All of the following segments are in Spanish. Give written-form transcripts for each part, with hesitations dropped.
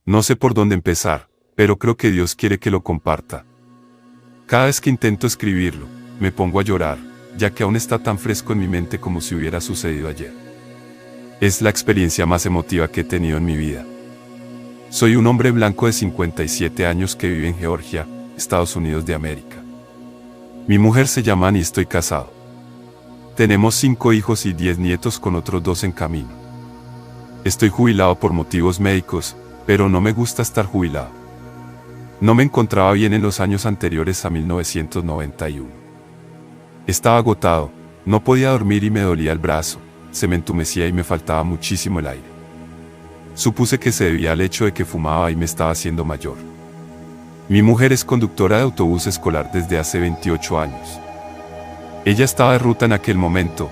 No sé por dónde empezar, pero creo que Dios quiere que lo comparta. Cada vez que intento escribirlo, me pongo a llorar, ya que aún está tan fresco en mi mente como si hubiera sucedido ayer. Es la experiencia más emotiva que he tenido en mi vida. Soy un hombre blanco de 57 años que vive en Georgia, Estados Unidos de América. Mi mujer se llama Annie y estoy casado. Tenemos 5 hijos y 10 nietos con otros 2 en camino. Estoy jubilado por motivos médicos, pero no me gusta estar jubilado. No me encontraba bien en los años anteriores a 1991. Estaba agotado, no podía dormir y me dolía el brazo, se me entumecía y me faltaba muchísimo el aire. Supuse que se debía al hecho de que fumaba y me estaba haciendo mayor. Mi mujer es conductora de autobús escolar desde hace 28 años. Ella estaba de ruta en aquel momento.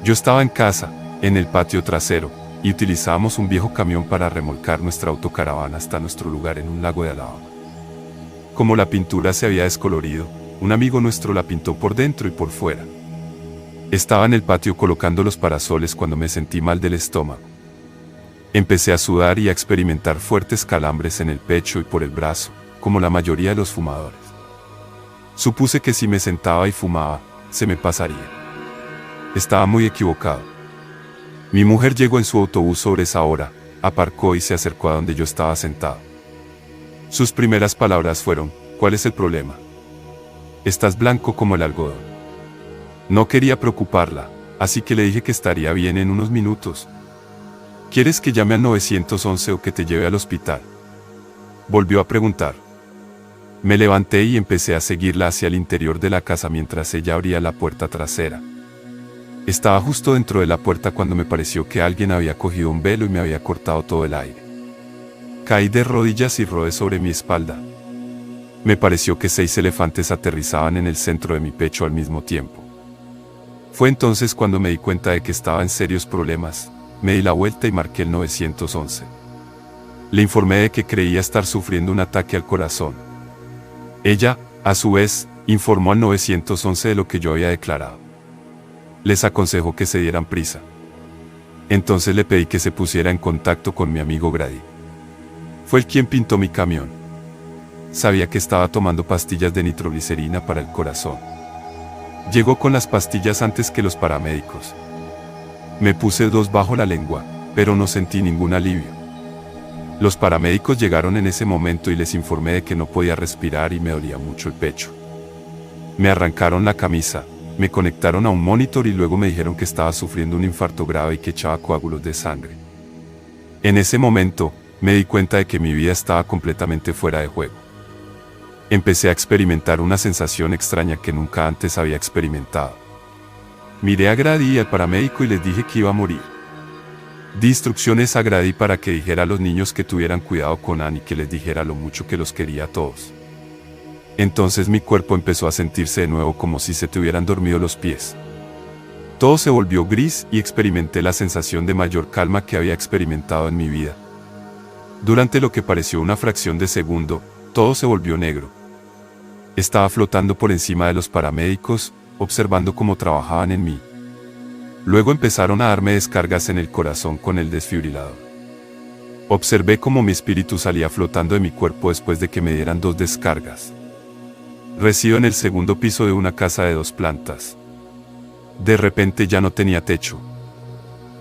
Yo estaba en casa, en el patio trasero, y utilizábamos un viejo camión para remolcar nuestra autocaravana hasta nuestro lugar en un lago de Alabama. Como la pintura se había descolorido, un amigo nuestro la pintó por dentro y por fuera. Estaba en el patio colocando los parasoles cuando me sentí mal del estómago. Empecé a sudar y a experimentar fuertes calambres en el pecho y por el brazo, como la mayoría de los fumadores. Supuse que si me sentaba y fumaba, se me pasaría. Estaba muy equivocado. Mi mujer llegó en su autobús sobre esa hora, aparcó y se acercó a donde yo estaba sentado. Sus primeras palabras fueron: ¿cuál es el problema? Estás blanco como el algodón. No quería preocuparla, así que le dije que estaría bien en unos minutos. ¿Quieres que llame al 911 o que te lleve al hospital?, volvió a preguntar. Me levanté y empecé a seguirla hacia el interior de la casa mientras ella abría la puerta trasera. Estaba justo dentro de la puerta cuando me pareció que alguien había cogido un velo y me había cortado todo el aire. Caí de rodillas y rodé sobre mi espalda. Me pareció que 6 elefantes aterrizaban en el centro de mi pecho al mismo tiempo. Fue entonces cuando me di cuenta de que estaba en serios problemas. Me di la vuelta y marqué el 911. Le informé de que creía estar sufriendo un ataque al corazón. Ella, a su vez, informó al 911 de lo que yo había declarado. Les aconsejó que se dieran prisa. Entonces le pedí que se pusiera en contacto con mi amigo Grady. Fue él quien pintó mi camión. Sabía que estaba tomando pastillas de nitroglicerina para el corazón. Llegó con las pastillas antes que los paramédicos. Me puse 2 bajo la lengua, pero no sentí ningún alivio. Los paramédicos llegaron en ese momento y les informé de que no podía respirar y me dolía mucho el pecho. Me arrancaron la camisa, me conectaron a un monitor y luego me dijeron que estaba sufriendo un infarto grave y que echaba coágulos de sangre. En ese momento, me di cuenta de que mi vida estaba completamente fuera de juego. Empecé a experimentar una sensación extraña que nunca antes había experimentado. Miré a Grady y al paramédico y les dije que iba a morir. Di instrucciones a Grady para que dijera a los niños que tuvieran cuidado con Annie y que les dijera lo mucho que los quería a todos. Entonces mi cuerpo empezó a sentirse de nuevo como si se te hubieran dormido los pies. Todo se volvió gris y experimenté la sensación de mayor calma que había experimentado en mi vida. Durante lo que pareció una fracción de segundo, todo se volvió negro. Estaba flotando por encima de los paramédicos, observando cómo trabajaban en mí. Luego empezaron a darme descargas en el corazón con el desfibrilador. Observé cómo mi espíritu salía flotando de mi cuerpo después de que me dieran 2 descargas. Resido en el segundo piso de una casa de 2 plantas. De repente ya no tenía techo.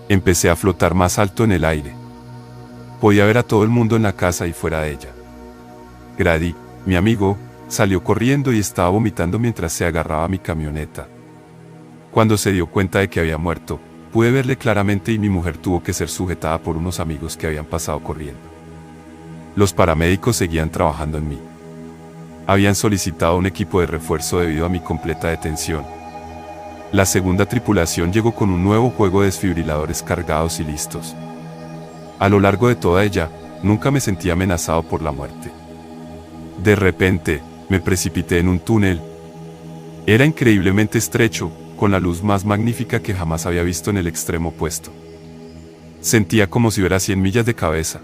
Empecé a flotar más alto en el aire. Podía ver a todo el mundo en la casa y fuera de ella. Grady, mi amigo, salió corriendo y estaba vomitando mientras se agarraba a mi camioneta. Cuando se dio cuenta de que había muerto, pude verle claramente y mi mujer tuvo que ser sujetada por unos amigos que habían pasado corriendo. Los paramédicos seguían trabajando en mí. Habían solicitado un equipo de refuerzo debido a mi completa detención. La segunda tripulación llegó con un nuevo juego de desfibriladores cargados y listos. A lo largo de toda ella, nunca me sentí amenazado por la muerte. De repente, me precipité en un túnel. Era increíblemente estrecho, con la luz más magnífica que jamás había visto en el extremo opuesto. Sentía como si hubiera 100 millas de cabeza.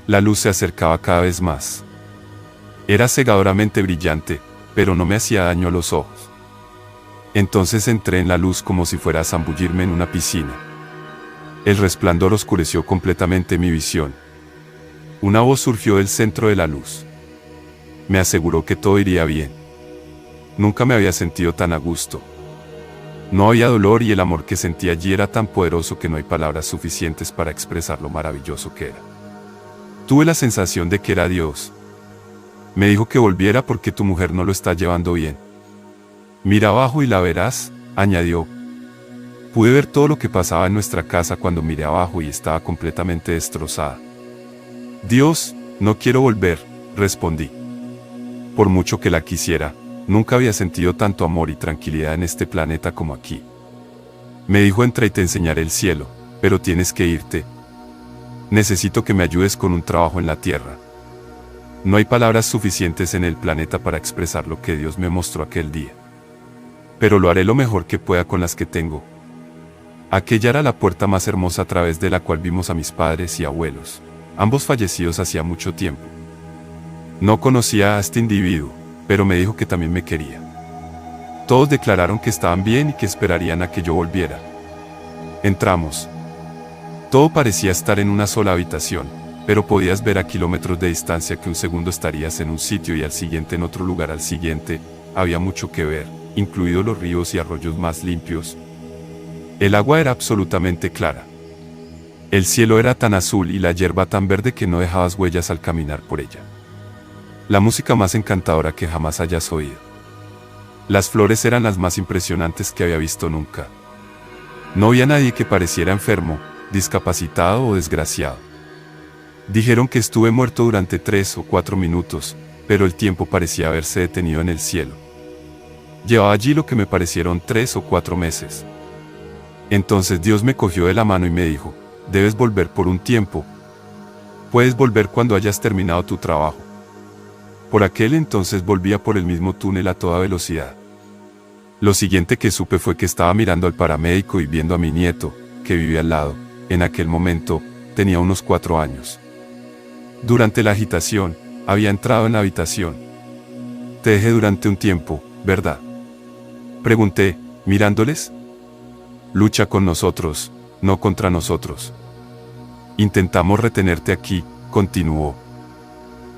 La luz se acercaba cada vez más. Era cegadoramente brillante, pero no me hacía daño a los ojos. Entonces entré en la luz como si fuera a zambullirme en una piscina. El resplandor oscureció completamente mi visión. Una voz surgió del centro de la luz. Me aseguró que todo iría bien. Nunca me había sentido tan a gusto. No había dolor y el amor que sentí allí era tan poderoso que no hay palabras suficientes para expresar lo maravilloso que era. Tuve la sensación de que era Dios. Me dijo que volviera porque tu mujer no lo está llevando bien. Mira abajo y la verás, añadió. Pude ver todo lo que pasaba en nuestra casa cuando miré abajo y estaba completamente destrozada. Dios, no quiero volver, respondí. Por mucho que la quisiera, nunca había sentido tanto amor y tranquilidad en este planeta como aquí. Me dijo: entra y te enseñaré el cielo, pero tienes que irte. Necesito que me ayudes con un trabajo en la tierra. No hay palabras suficientes en el planeta para expresar lo que Dios me mostró aquel día. Pero lo haré lo mejor que pueda con las que tengo. Aquella era la puerta más hermosa a través de la cual vimos a mis padres y abuelos, ambos fallecidos hacía mucho tiempo. No conocía a este individuo, pero me dijo que también me quería. Todos declararon que estaban bien y que esperarían a que yo volviera. Entramos. Todo parecía estar en una sola habitación, pero podías ver a kilómetros de distancia que un segundo estarías en un sitio y al siguiente en otro lugar al siguiente. Había mucho que ver, incluidos los ríos y arroyos más limpios. El agua era absolutamente clara. El cielo era tan azul y la hierba tan verde que no dejabas huellas al caminar por ella. La música más encantadora que jamás hayas oído. Las flores eran las más impresionantes que había visto nunca. No había nadie que pareciera enfermo, discapacitado o desgraciado. Dijeron que estuve muerto durante 3 o 4 minutos, pero el tiempo parecía haberse detenido en el cielo. Llevaba allí lo que me parecieron 3 o 4 meses. Entonces Dios me cogió de la mano y me dijo: debes volver por un tiempo. Puedes volver cuando hayas terminado tu trabajo. Por aquel entonces volvía por el mismo túnel a toda velocidad. Lo siguiente que supe fue que estaba mirando al paramédico y viendo a mi nieto, que vivía al lado. En aquel momento, tenía unos 4 años. Durante la agitación, había entrado en la habitación. Te dejé durante un tiempo, ¿verdad?, pregunté, mirándoles. Lucha con nosotros, no contra nosotros. Intentamos retenerte aquí, continuó.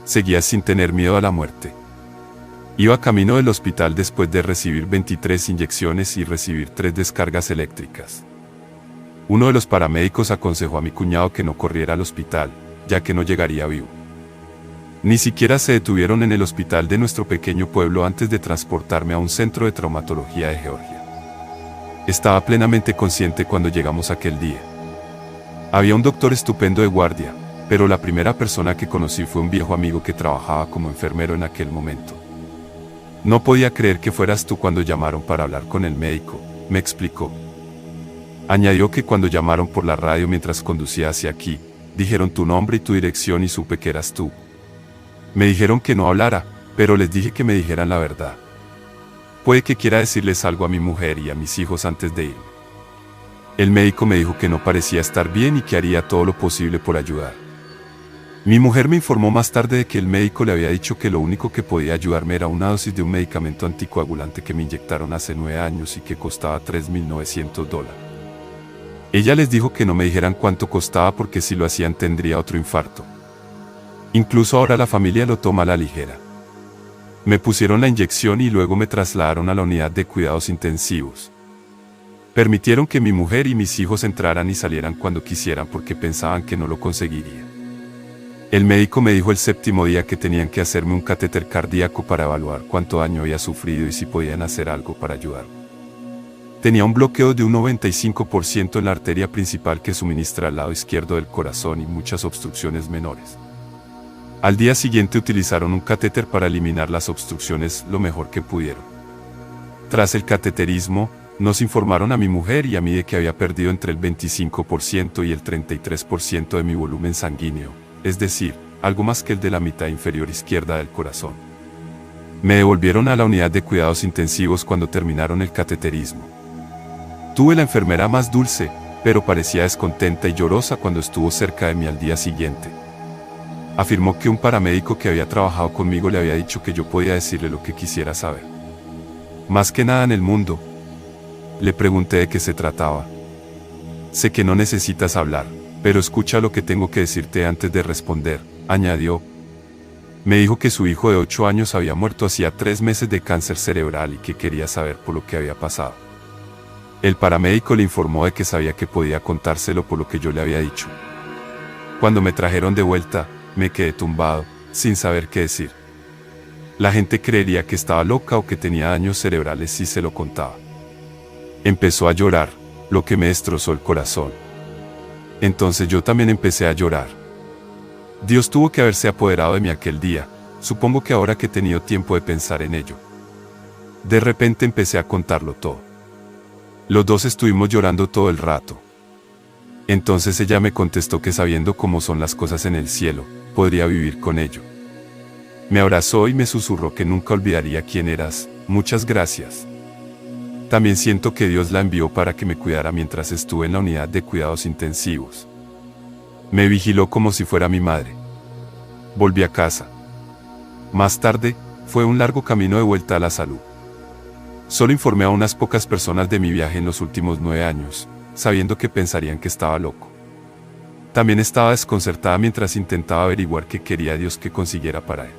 Seguías sin tener miedo a la muerte. Iba camino del hospital después de recibir 23 inyecciones y recibir 3 descargas eléctricas. Uno de los paramédicos aconsejó a mi cuñado que no corriera al hospital, ya que no llegaría vivo. Ni siquiera se detuvieron en el hospital de nuestro pequeño pueblo antes de transportarme a un centro de traumatología de Georgia. Estaba plenamente consciente cuando llegamos aquel día. Había un doctor estupendo de guardia, pero la primera persona que conocí fue un viejo amigo que trabajaba como enfermero en aquel momento. No podía creer que fueras tú cuando llamaron para hablar con el médico, me explicó. Añadió que cuando llamaron por la radio mientras conducía hacia aquí, dijeron tu nombre y tu dirección y supe que eras tú. Me dijeron que no hablara, pero les dije que me dijeran la verdad. Puede que quiera decirles algo a mi mujer y a mis hijos antes de irme. El médico me dijo que no parecía estar bien y que haría todo lo posible por ayudar. Mi mujer me informó más tarde de que el médico le había dicho que lo único que podía ayudarme era una dosis de un medicamento anticoagulante que me inyectaron hace 9 años y que costaba $3.900. Ella les dijo que no me dijeran cuánto costaba porque si lo hacían tendría otro infarto. Incluso ahora la familia lo toma a la ligera. Me pusieron la inyección y luego me trasladaron a la unidad de cuidados intensivos. Permitieron que mi mujer y mis hijos entraran y salieran cuando quisieran porque pensaban que no lo conseguiría. El médico me dijo el 7º día que tenían que hacerme un catéter cardíaco para evaluar cuánto daño había sufrido y si podían hacer algo para ayudarme. Tenía un bloqueo de un 95% en la arteria principal que suministra al lado izquierdo del corazón y muchas obstrucciones menores. Al día siguiente utilizaron un catéter para eliminar las obstrucciones lo mejor que pudieron. Tras el cateterismo, nos informaron a mi mujer y a mí de que había perdido entre el 25% y el 33% de mi volumen sanguíneo, es decir, algo más que el de la mitad inferior izquierda del corazón. Me devolvieron a la unidad de cuidados intensivos cuando terminaron el cateterismo. Tuve la enfermera más dulce, pero parecía descontenta y llorosa cuando estuvo cerca de mí al día siguiente. Afirmó que un paramédico que había trabajado conmigo le había dicho que yo podía decirle lo que quisiera saber. Más que nada en el mundo. Le pregunté de qué se trataba. Sé que no necesitas hablar, pero escucha lo que tengo que decirte antes de responder, añadió. Me dijo que su hijo de 8 años había muerto hacía 3 meses de cáncer cerebral y que quería saber por lo que había pasado. El paramédico le informó de que sabía que podía contárselo por lo que yo le había dicho. Cuando me trajeron de vuelta, me quedé tumbado, sin saber qué decir. La gente creería que estaba loca o que tenía daños cerebrales si se lo contaba. Empezó a llorar, lo que me destrozó el corazón. Entonces yo también empecé a llorar. Dios tuvo que haberse apoderado de mí aquel día, supongo que ahora que he tenido tiempo de pensar en ello. De repente empecé a contarlo todo. Los dos estuvimos llorando todo el rato. Entonces ella me contestó que sabiendo cómo son las cosas en el cielo, podría vivir con ello. Me abrazó y me susurró que nunca olvidaría quién eras, muchas gracias. También siento que Dios la envió para que me cuidara mientras estuve en la unidad de cuidados intensivos. Me vigiló como si fuera mi madre. Volví a casa. Más tarde, fue un largo camino de vuelta a la salud. Solo informé a unas pocas personas de mi viaje en los últimos 9 años, sabiendo que pensarían que estaba loco. También estaba desconcertada mientras intentaba averiguar qué quería Dios que consiguiera para él.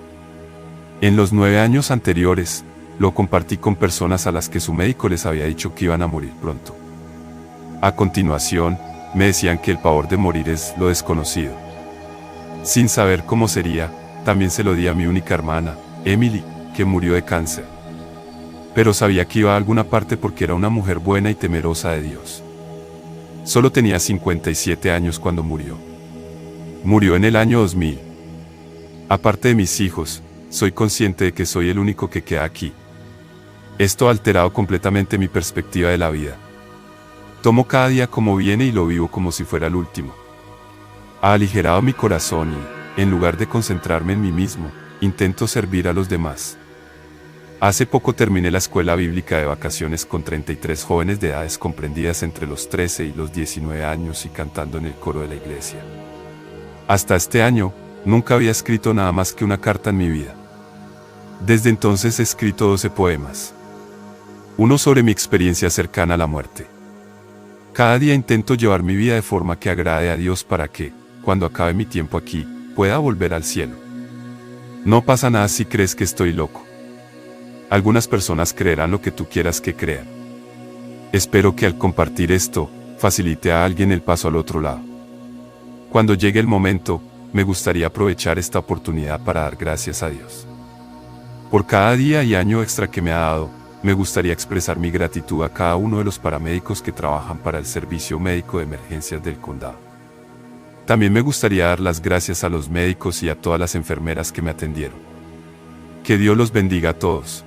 En los 9 años anteriores, lo compartí con personas a las que su médico les había dicho que iban a morir pronto. A continuación, me decían que el pavor de morir es lo desconocido. Sin saber cómo sería, también se lo di a mi única hermana, Emily, que murió de cáncer. Pero sabía que iba a alguna parte porque era una mujer buena y temerosa de Dios. Solo tenía 57 años cuando murió. Murió en el año 2000. Aparte de mis hijos, soy consciente de que soy el único que queda aquí. Esto ha alterado completamente mi perspectiva de la vida. Tomo cada día como viene y lo vivo como si fuera el último. Ha aligerado mi corazón y, en lugar de concentrarme en mí mismo, intento servir a los demás. Hace poco terminé la escuela bíblica de vacaciones con 33 jóvenes de edades comprendidas entre los 13 y los 19 años y cantando en el coro de la iglesia. Hasta este año, nunca había escrito nada más que una carta en mi vida. Desde entonces he escrito 12 poemas. Uno sobre mi experiencia cercana a la muerte. Cada día intento llevar mi vida de forma que agrade a Dios para que, cuando acabe mi tiempo aquí, pueda volver al cielo. No pasa nada si crees que estoy loco. Algunas personas creerán lo que tú quieras que crean. Espero que al compartir esto, facilite a alguien el paso al otro lado. Cuando llegue el momento, me gustaría aprovechar esta oportunidad para dar gracias a Dios. Por cada día y año extra que me ha dado, me gustaría expresar mi gratitud a cada uno de los paramédicos que trabajan para el Servicio Médico de Emergencias del Condado. También me gustaría dar las gracias a los médicos y a todas las enfermeras que me atendieron. Que Dios los bendiga a todos.